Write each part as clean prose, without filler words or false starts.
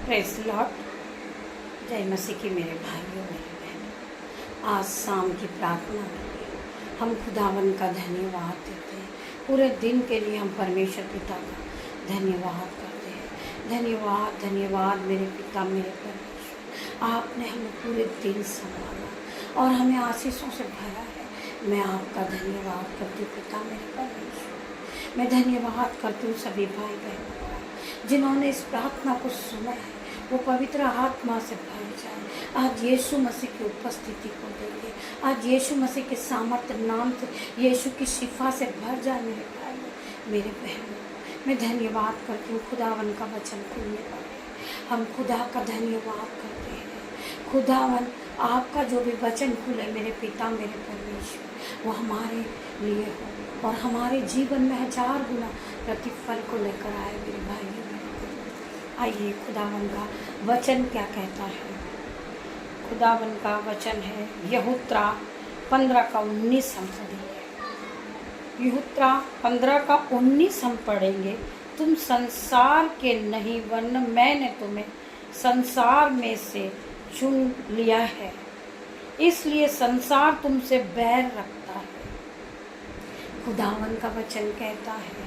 Praise Lord. जय मसीह की मेरे भाइयों मेरे बहनों, आज शाम की प्रार्थना के लिए हम खुदावन का धन्यवाद देते हैं। पूरे दिन के लिए हम परमेश्वर पिता का धन्यवाद करते हैं। धन्यवाद धन्यवाद मेरे पिता मेरे परमेश्वर, आपने हमें पूरे दिन संभाला और हमें आशीषों से भरा है। मैं आपका धन्यवाद करती हूँ पिता मेरे परमेश्वर। मैं धन्यवाद करती हूँ सभी भाई बहनों का जिन्होंने इस प्रार्थना को सुना है, वो पवित्र आत्मा से भर जाए। आज यीशु मसीह की उपस्थिति को देंगे, आज यीशु मसीह के सामर्थ्य नाम से यीशु की शिफा से भर जाए। मेरे भाई मेरे बहनों, मैं धन्यवाद करती हूँ खुदावन का वचन खुलने पर हम खुदा का धन्यवाद करते हैं। खुदावन आपका जो भी वचन खुले मेरे पिता मेरे परमेश्वर, वो हमारे लिए हो और हमारे जीवन में 1000 गुना प्रतिफल को लेकर आए। मेरे भाई आइए खुदावन का वचन क्या कहता है। खुदावन का वचन है यहूत्रा 15:19 हम पढ़ेंगे। यहूत्रा 15:19 हम पढ़ेंगे। तुम संसार के नहीं वरन मैंने तुम्हें संसार में से चुन लिया है, इसलिए संसार तुमसे बैर रखता है। खुदावन का वचन कहता है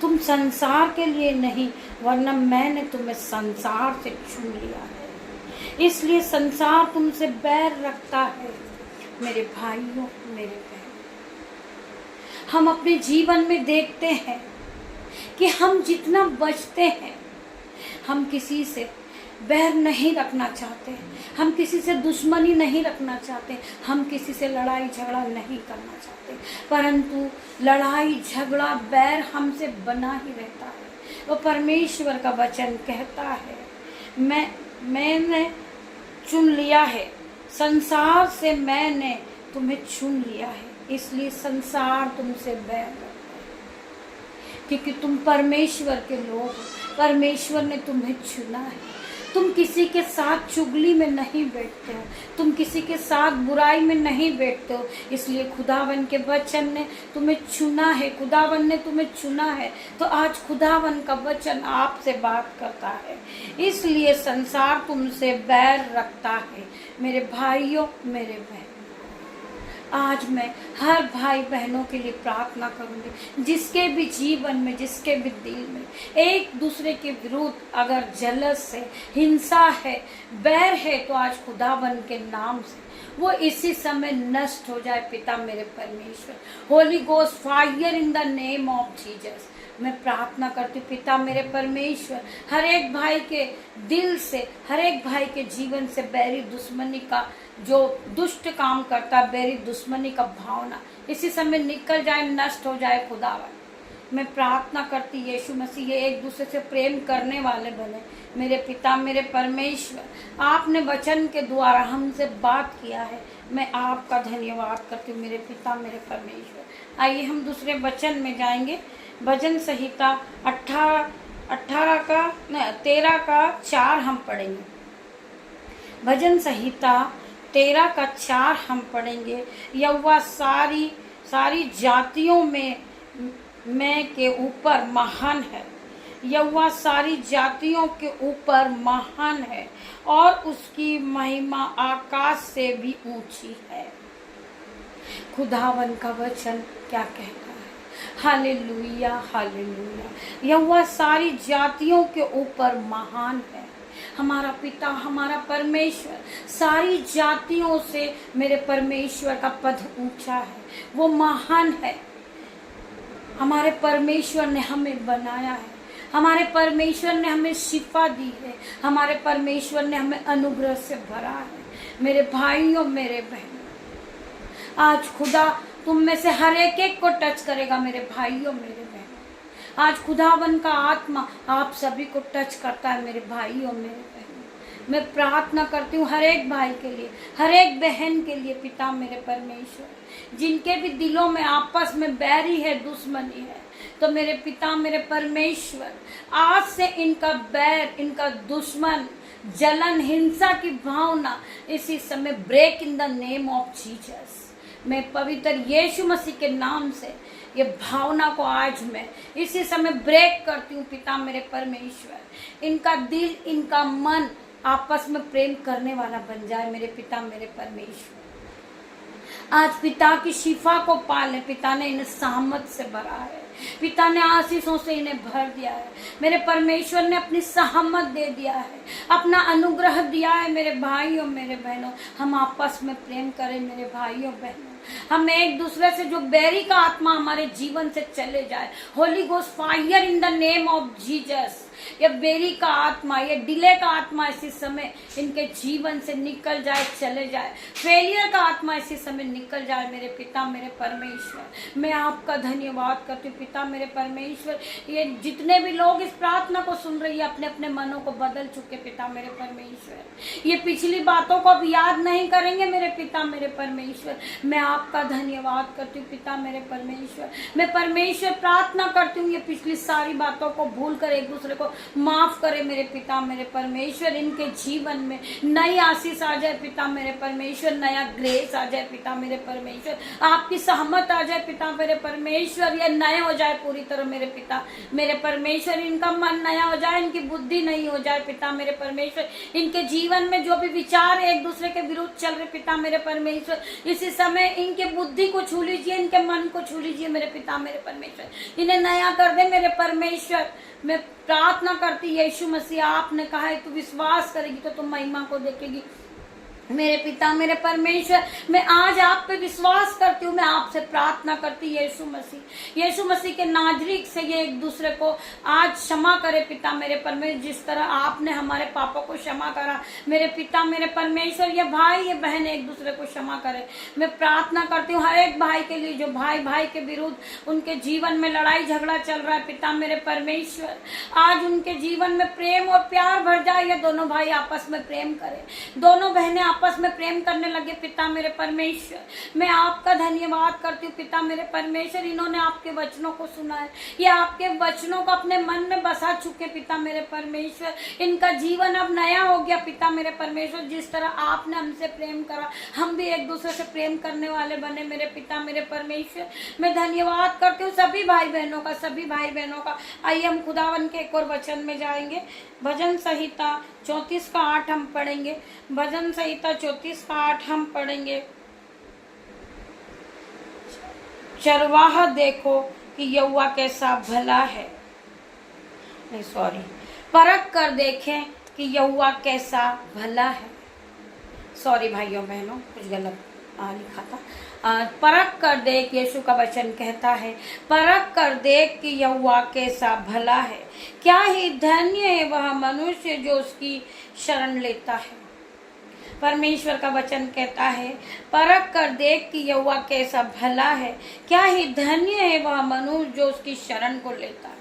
तुम संसार के लिए नहीं वरना मैंने तुम्हें संसार से चुन लिया है, इसलिए संसार तुमसे बैर रखता है। मेरे भाइयों मेरे बहनों, हम अपने जीवन में देखते हैं कि हम जितना बचते हैं, हम किसी से बैर नहीं रखना चाहते, हम किसी से दुश्मनी नहीं रखना चाहते, हम किसी से लड़ाई झगड़ा नहीं करना चाहते, परंतु लड़ाई झगड़ा बैर हमसे बना ही रहता है। वो परमेश्वर का वचन कहता है मैंने चुन लिया है, संसार से मैंने तुम्हें चुन लिया है, इसलिए संसार तुमसे बैर रखता है, क्योंकि तुम परमेश्वर के लोग हो। परमेश्वर ने तुम्हें चुना है। तुम किसी के साथ चुगली में नहीं बैठते हो, तुम किसी के साथ बुराई में नहीं बैठते हो, इसलिए खुदावन के वचन ने तुम्हें चुना है। खुदावन ने तुम्हें चुना है, तो आज खुदावन का वचन आपसे बात करता है, इसलिए संसार तुमसे बैर रखता है। मेरे भाइयों मेरे बहनों, आज मैं हर भाई बहनों के लिए प्रार्थना करूंगी जिसके भी जीवन में, जिसके भी दिल में एक दूसरे के विरुद्ध अगर जलस है, हिंसा है, बैर है, तो आज खुदावन के नाम से वो इसी समय नष्ट हो जाए। पिता मेरे परमेश्वर, Holi ghost fire in the name of Jesus, मैं प्रार्थना करती हूँ पिता मेरे परमेश्वर, हर एक भाई के दिल से, हर एक भाई के जीवन से बैरी दुश्मनी का जो दुष्ट काम करता है, बैरी दुश्मनी का भावना इसी समय निकल जाए, नष्ट हो जाए। खुदावन मैं प्रार्थना करती यीशु मसीह ये एक दूसरे से प्रेम करने वाले बने। मेरे पिता मेरे परमेश्वर, आपने वचन के द्वारा हमसे बात किया है, मैं आपका धन्यवाद करती हूँ मेरे पिता मेरे परमेश्वर। आइए हम दूसरे वचन में जाएंगे। भजन संहिता 13:4 हम पढ़ेंगे। भजन संहिता 13:4 हम पढ़ेंगे। यहोवा सारी जातियों में के ऊपर महान है, यहोवा सारी जातियों के ऊपर महान है और उसकी महिमा आकाश से भी ऊंची है। खुदावन का वचन क्या कहता है? Hallelujah hallelujah. यहोवा सारी जातियों के ऊपर महान है। हमारा पिता हमारा परमेश्वर सारी जातियों से मेरे परमेश्वर का पद ऊंचा है, वो महान है। हमारे परमेश्वर ने हमें बनाया है, हमारे परमेश्वर ने हमें शिफा दी है, हमारे परमेश्वर ने हमें अनुग्रह से भरा है। मेरे भाइयों मेरे बहनों, आज खुदा तुम में से हर एक को टच करेगा। मेरे भाइयों मेरे बहनों, आज खुदावन का आत्मा आप सभी को टच करता है। मेरे भाइयों मेरे बहनों, मैं प्रार्थना करती हूँ हर एक भाई के लिए, हर एक बहन के लिए। पिता मेरे परमेश्वर, जिनके भी दिलों में आपस में बैरी है, दुश्मनी है, तो मेरे पिता मेरे परमेश्वर आज से इनका बैर, इनका दुश्मन, जलन, हिंसा की भावना इसी समय break in the name of Jesus. मैं पवित्र यीशु मसीह के नाम से ये भावना को आज मैं इसी समय ब्रेक करती हूँ पिता मेरे परमेश्वर। इनका दिल, इनका मन आपस में प्रेम करने वाला बन जाए मेरे पिता मेरे परमेश्वर। आज पिता की शिफा को पाले। पिता ने इन्हें सहमत से भरा है, पिता ने आशीषों से इन्हें भर दिया है। मेरे परमेश्वर ने अपनी सहमत दे दिया है, अपना अनुग्रह दिया है। मेरे भाइयों मेरे बहनों, हम आपस में प्रेम करें मेरे भाइयों बहनों। हम एक दूसरे से जो बैरी का आत्मा हमारे जीवन से चले जाए, Holi ghost fire in the name of Jesus. ये बेरी का आत्मा, ये डिले का आत्मा इसी समय इनके जीवन से निकल जाए, चले जाए। फेलियर का आत्मा इसी समय निकल जाए मेरे पिता मेरे परमेश्वर। मैं आपका धन्यवाद करती हूँ पिता मेरे परमेश्वर। ये जितने भी लोग इस प्रार्थना को सुन रही है, अपने अपने मनों को बदल चुके पिता मेरे परमेश्वर। ये पिछली बातों को अब याद नहीं करेंगे मेरे पिता मेरे परमेश्वर। मैं आपका धन्यवाद करती हूँ पिता मेरे परमेश्वर। मैं परमेश्वर प्रार्थना करती हूँ, ये पिछली सारी बातों को भूल कर एक दूसरे को माफ करे मेरे पिता मेरे परमेश्वर। इनके जीवन में नई आशीष आ जाए पिता मेरे परमेश्वर, नया ग्रेस आ जाए पिता मेरे परमेश्वर, आपकी सहमत आ जाए पिता मेरे परमेश्वर। ये नए हो जाए पूरी तरह मेरे पिता मेरे परमेश्वर। इनका मन नया हो जाए, इनकी बुद्धि नहीं हो जाए पिता मेरे परमेश्वर। इनके जीवन में जो भी विचार एक दूसरे के विरुद्ध चल रहे पिता मेरे परमेश्वर, इसी समय इनके बुद्धि को छू लीजिए, इनके मन को छू लीजिए मेरे पिता मेरे परमेश्वर। इन्हें नया कर दे मेरे परमेश्वर। मैं प्रार्थना करती यीशु मसीह, आपने कहा है तू विश्वास करेगी तो तुम महिमा को देखेगी मेरे पिता मेरे परमेश्वर। मैं आज आप पे विश्वास करती हूँ, मैं आपसे प्रार्थना करती यीशु मसीह के नाजरीक से ये एक दूसरे को आज क्षमा करे पिता मेरे परमेश्वर। जिस तरह आपने हमारे पापों को क्षमा करा मेरे पिता मेरे परमेश्वर, ये भाई ये बहन एक दूसरे को क्षमा करे। मैं प्रार्थना करती हूँ हर एक भाई के लिए जो भाई भाई के विरुद्ध उनके जीवन में लड़ाई झगड़ा चल रहा है पिता मेरे परमेश्वर। आज उनके जीवन में प्रेम और प्यार भर जाए, ये दोनों भाई आपस में प्रेम करें, दोनों बहनें आपस में प्रेम करने लगे पिता मेरे परमेश्वर। मैं आपका धन्यवाद करती हूँ पिता मेरे परमेश्वर। इन्होंने आपके वचनों को सुना है, ये आपके वचनों को अपने मन में बसा चुके पिता मेरे परमेश्वर। इनका जीवन अब नया हो गया पिता मेरे परमेश्वर। जिस तरह आपने हमसे प्रेम करा, हम भी एक दूसरे से प्रेम करने वाले बने मेरे पिता मेरे परमेश्वर। मैं धन्यवाद करती हूँ सभी भाई बहनों का, सभी भाई बहनों का। आइए हम खुदावन के एक और वचन में जाएंगे। भजन संहिता 34 का 8 हम पढ़ेंगे। भजन संहिता 34 का 8 हम पढ़ेंगे। चरवाहा देखो कि यहोवा कैसा भला है, नहीं सॉरी, परख कर देखें कि यहोवा कैसा भला है। सॉरी भाइयों बहनों, कुछ गलत लिखा था। परख कर देख, यीशु का वचन कहता है, परख कर देख कि यहोवा कैसा भला है, क्या ही धन्य है वह मनुष्य जो उसकी शरण लेता है। परमेश्वर का वचन कहता है, परख कर देख कि यहोवा कैसा भला है, क्या ही धन्य है वह मनुष्य जो उसकी शरण को लेता है।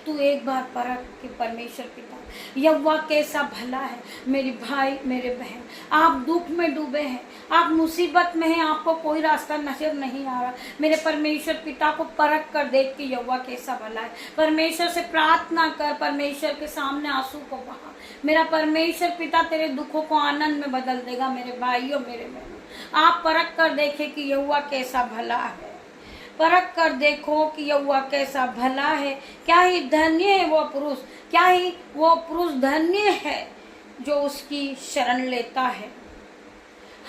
तू एक बार परख कि परमेश्वर पिता यहोवा कैसा भला है। मेरे भाई मेरे बहन, आप दुख में डूबे हैं, आप मुसीबत में हैं, आपको कोई रास्ता नजर नहीं आ रहा, मेरे परमेश्वर पिता को परख कर देख कि यहोवा कैसा भला है। परमेश्वर से प्रार्थना कर, परमेश्वर के सामने आंसू को बहा। मेरा परमेश्वर पिता तेरे दुखों को आनंद में बदल देगा मेरे भाइयों मेरे बहनों। आप परख कर देखें कि यहोवा कैसा भला है, परख कर देखो कि यहोवा कैसा भला है, क्या ही धन्य है वो पुरुष, क्या ही वो पुरुष धन्य है जो उसकी शरण लेता है।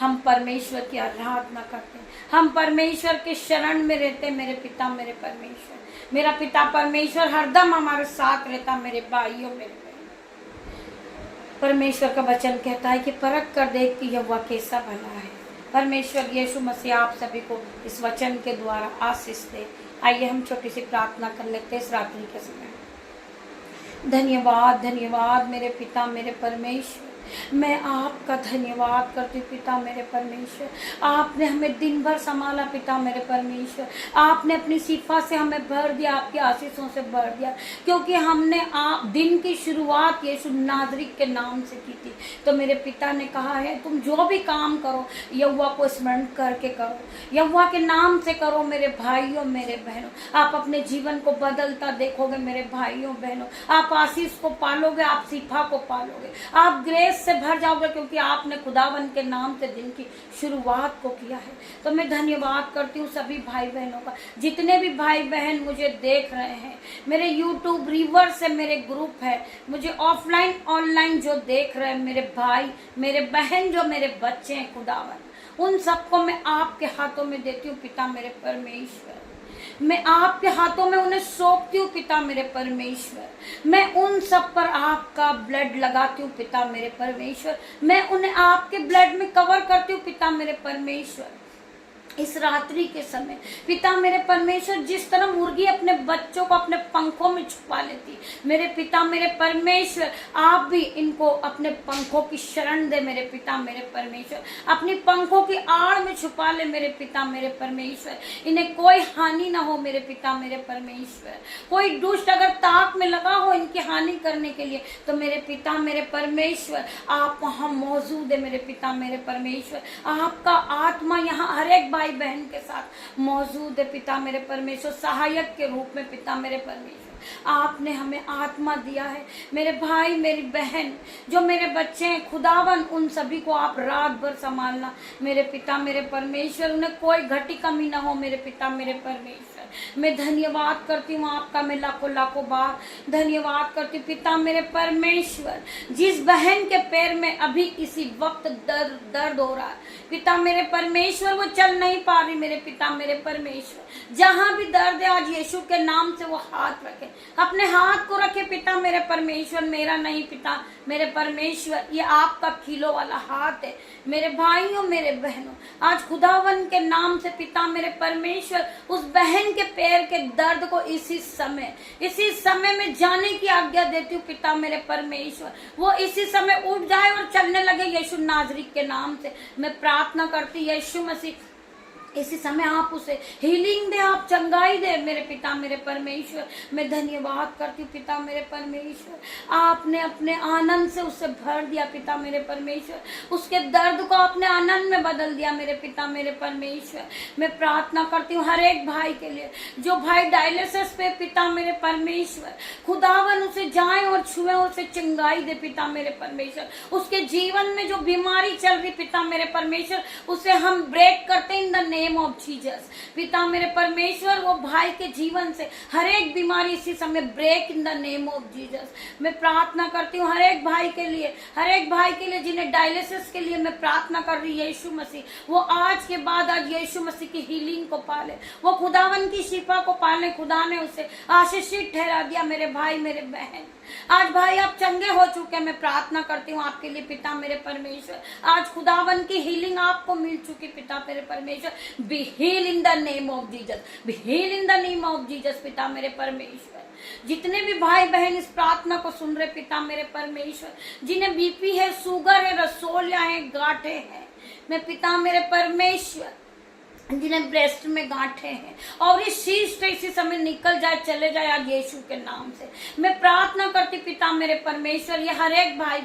हम परमेश्वर की आराधना करते हैं, हम परमेश्वर के शरण में रहते हैं मेरे पिता मेरे परमेश्वर। मेरा पिता परमेश्वर हरदम हमारे साथ रहता मेरे भाइयों मेरे बहनों। परमेश्वर का वचन कहता है कि परख कर देख कि यहोवा कैसा भला है। परमेश्वर यीशु मसीह आप सभी को इस वचन के द्वारा आशीष दे। आइए हम छोटी सी प्रार्थना कर लेते हैं इस रात्रि के समय। धन्यवाद धन्यवाद मेरे पिता मेरे परमेश्वर, मैं आपका धन्यवाद करती हूँ पिता मेरे परमेश्वर। आपने हमें दिन भर संभाला पिता मेरे परमेश्वर, आपने अपनी शिफा से हमें भर दिया, आपकी आशीषों से भर दिया, क्योंकि हमने आप दिन की शुरुआत यीशु नाज़री के नाम से की थी। तो मेरे पिता ने कहा है तुम जो भी काम करो यहोवा को स्मरण करके करो, यहोवा के नाम से करो मेरे भाइयों मेरे बहनों। आप अपने जीवन को बदलता देखोगे मेरे भाइयों बहनों, आप आशीष को पालोगे, आप शिफा को पालोगे, आप ग्रेस से भर जाओगे, क्योंकि आपने खुदावन के नाम से दिन की शुरुआत को किया है। तो मैं धन्यवाद करती हूँ सभी भाई बहनों का, जितने भी भाई बहन मुझे देख रहे हैं, मेरे यूट्यूब रिवर से मेरे ग्रुप है, मुझे ऑफलाइन ऑनलाइन जो देख रहे हैं, मेरे भाई मेरे बहन जो मेरे बच्चे हैं, खुदावन उन सबको मैं आपके हाथों में देती हूँ पिता मेरे परमेश्वर। मैं आपके हाथों में उन्हें सौंपती हूँ पिता मेरे परमेश्वर। मैं उन सब पर आपका ब्लड लगाती हूँ पिता मेरे परमेश्वर। मैं उन्हें आपके ब्लड में कवर करती हूँ पिता मेरे परमेश्वर। इस रात्रि के समय पिता मेरे परमेश्वर, जिस तरह मुर्गी अपने बच्चों को अपने पंखों में छुपा लेती, मेरे पिता मेरे परमेश्वर आप भी इनको अपने पंखों की शरण दे मेरे पिता मेरे परमेश्वर। अपनी पंखों की आड़ में छुपा ले मेरे पिता मेरे परमेश्वर। इन्हें कोई हानि ना हो मेरे पिता मेरे परमेश्वर। कोई दुष्ट अगर ताक में लगा हो इनकी हानि करने के लिए, तो मेरे पिता मेरे परमेश्वर आप वहां मौजूद है मेरे पिता मेरे परमेश्वर। आपका आत्मा यहाँ हर एक भाई बहन के साथ मौजूद है पिता मेरे परमेश्वर, सहायक के रूप में पिता मेरे परमेश्वर। आपने हमें आत्मा दिया है। मेरे भाई मेरी बहन जो मेरे बच्चे हैं, खुदावन उन सभी को आप रात भर संभालना मेरे पिता मेरे परमेश्वर। उन्हें कोई घटी कमी ना हो मेरे पिता मेरे परमेश्वर। मैं धन्यवाद करती हूँ आपका, मैं लाखों लाखों बार धन्यवाद करती हूँ पिता मेरे परमेश्वर। जिस बहन के पैर में अभी इसी वक्त दर्द हो रहा है पिता मेरे परमेश्वर, वो चल नहीं पा रही मेरे पिता मेरे परमेश्वर, जहां भी दर्द है आज यीशु के नाम से वो हाथ रखे, अपने हाथ को रखे पिता मेरे परमेश्वर। मेरा नहीं पिता मेरे परमेश्वर, ये आपका खिलो वाला हाथ है मेरे भाइयों मेरे बहनों। आज खुदावन के नाम से पिता मेरे परमेश्वर उस बहन के पैर के दर्द को इसी समय में जाने की आज्ञा देती हूँ पिता मेरे परमेश्वर। वो इसी समय उठ जाए और चलने लगे यीशु नाजरी के नाम से। मैं प्रार्थना करती यीशु मसीह इसी समय आप उसे हीलिंग दे, आप चंगाई दे मेरे पिता मेरे परमेश्वर। मैं धन्यवाद करती हूँ पिता मेरे परमेश्वर। आपने अपने आनंद से उसे भर दिया पिता मेरे परमेश्वर। उसके दर्द को आपने आनंद में बदल दिया मेरे पिता मेरे परमेश्वर। मैं प्रार्थना करती हूँ हर एक भाई के लिए जो भाई डायलिसिस पे पिता मेरे परमेश्वर, खुदावन उसे जाए और छुए, उसे चंगाई दे पिता मेरे परमेश्वर। उसके जीवन में जो बीमारी चल रही पिता मेरे परमेश्वर, उसे हम ब्रेक करते इन द नेम ऑफ जीसस पिता मेरे परमेश्वर। वो भाई के जीवन से हर एक बीमारी इसी समय break in the name of Jesus. मैं प्रार्थना करती हूँ हर एक भाई के लिए जिन्हें डायलिसिस के लिए मैं प्रार्थना कर रही यीशु मसीह, वो आज के बाद आज यीशु मसीह की हीलिंग को पाले, वो खुदावन की शिफा को पाले। खुदा ने उसे आशीषित ठहरा दिया मेरे भाई मेरे बहन। आज भाई आप चंगे हो चुके, मैं प्रार्थना करती हूँ आपके लिए पिता मेरे परमेश्वर। आज खुदावन की हीलिंग आपको मिल चुकी पिता मेरे परमेश्वर। Be heal in the name of Jesus, be heal in the name of Jesus पिता मेरे परमेश्वर। जितने भी भाई बहन इस प्रार्थना को सुन रहे पिता मेरे परमेश्वर, जिन्हें बीपी है, शुगर है, रसोलिया है, गांठे हैं, मैं पिता मेरे परमेश्वर, जिन्हें ब्रेस्ट में गांठे हैं और इस शीश से इसी समय निकल जाए, चले जाए आज यीशु के नाम से। मैं प्रार्थना करती पिता मेरे परमेश्वर, ये हर एक भाई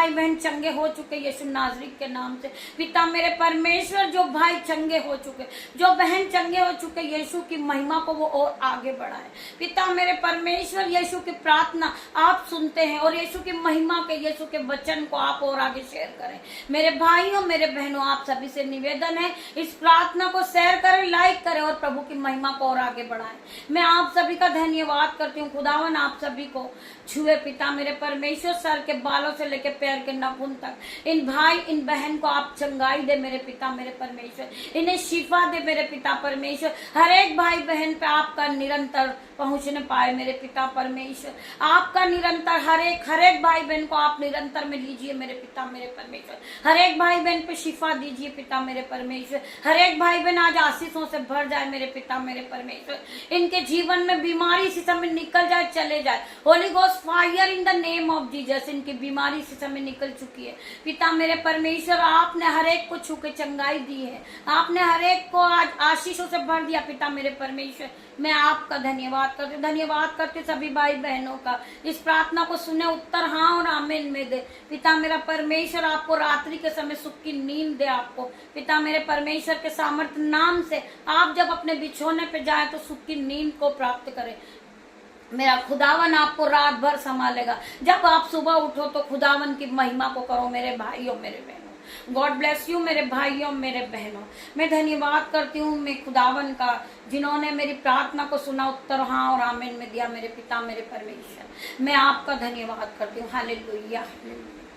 बहन चंगे हो चुके यीशु नाजरी के नाम से पिता मेरे परमेश्वर। जो भाई चंगे हो चुके, जो बहन चंगे हो चुके, यीशु की महिमा को वो और आगे बढ़ाए पिता मेरे परमेश्वर। यीशु की प्रार्थना आप सुनते हैं और यीशु की महिमा के, यीशु के वचन को आप और आगे शेयर करें मेरे भाइयों मेरे बहनों। आप सभी से निवेदन है इस प्रार्थना को शेयर करें, लाइक करें और प्रभु की महिमा को और आगे बढ़ाएं। मैं आप सभी का धन्यवाद करती हूँ। खुदावन आप सभी को छुए पिता मेरे परमेश्वर, सर के बालों से लेकर पैर के नाखून तक। इन भाई इन बहन को आप चंगाई दे मेरे पिता मेरे परमेश्वर, इन्हें शिफा दे मेरे पिता परमेश्वर। हर एक भाई बहन पे आपका निरंतर पहुंचने पाए मेरे पिता परमेश्वर। आपका निरंतर हर एक भाई बहन को आप निरंतर में लीजिए मेरे पिता मेरे परमेश्वर। हर एक भाई बहन पे शिफा दीजिए पिता मेरे परमेश्वर। हर एक भाई बहन आज आशीषों से भर जाए मेरे पिता मेरे परमेश्वर। इनके जीवन में बीमारी इसी समय निकल जाए, चले जाए। Holi ghost fire in the name of Jesus. इनकी बीमारी इसी समय निकल चुकी है पिता मेरे परमेश्वर। आपने हर एक को छू के चंगाई दी है, आपने हर एक को आज आशीषों से भर दिया पिता मेरे परमेश्वर। मैं आपका धन्यवाद करती सभी भाई बहनों का। इस प्रार्थना को सुने, उत्तर हाँ और आमीन में दे पिता मेरा परमेश्वर। आपको रात्रि के समय सुख की नींद दे आपको पिता मेरे परमेश्वर के सामर्थ्य नाम से। आप जब अपने बिछोने पे जाए तो सुख की नींद को प्राप्त करें मेरा खुदावन आपको रात भर संभालेगा। जब आप सुबह उठो तो खुदावन की महिमा को करो मेरे भाइयों मेरे बहनों। गॉड ब्लेस यू मेरे भाइयों मेरे बहनों। मैं धन्यवाद करती हूँ मैं खुदावन का, जिन्होंने मेरी प्रार्थना को सुना, उत्तर हाँ और आमीन में दिया। मेरे पिता मेरे परमेश्वर, मैं आपका धन्यवाद करती हूँ। Hallelujah hallelujah.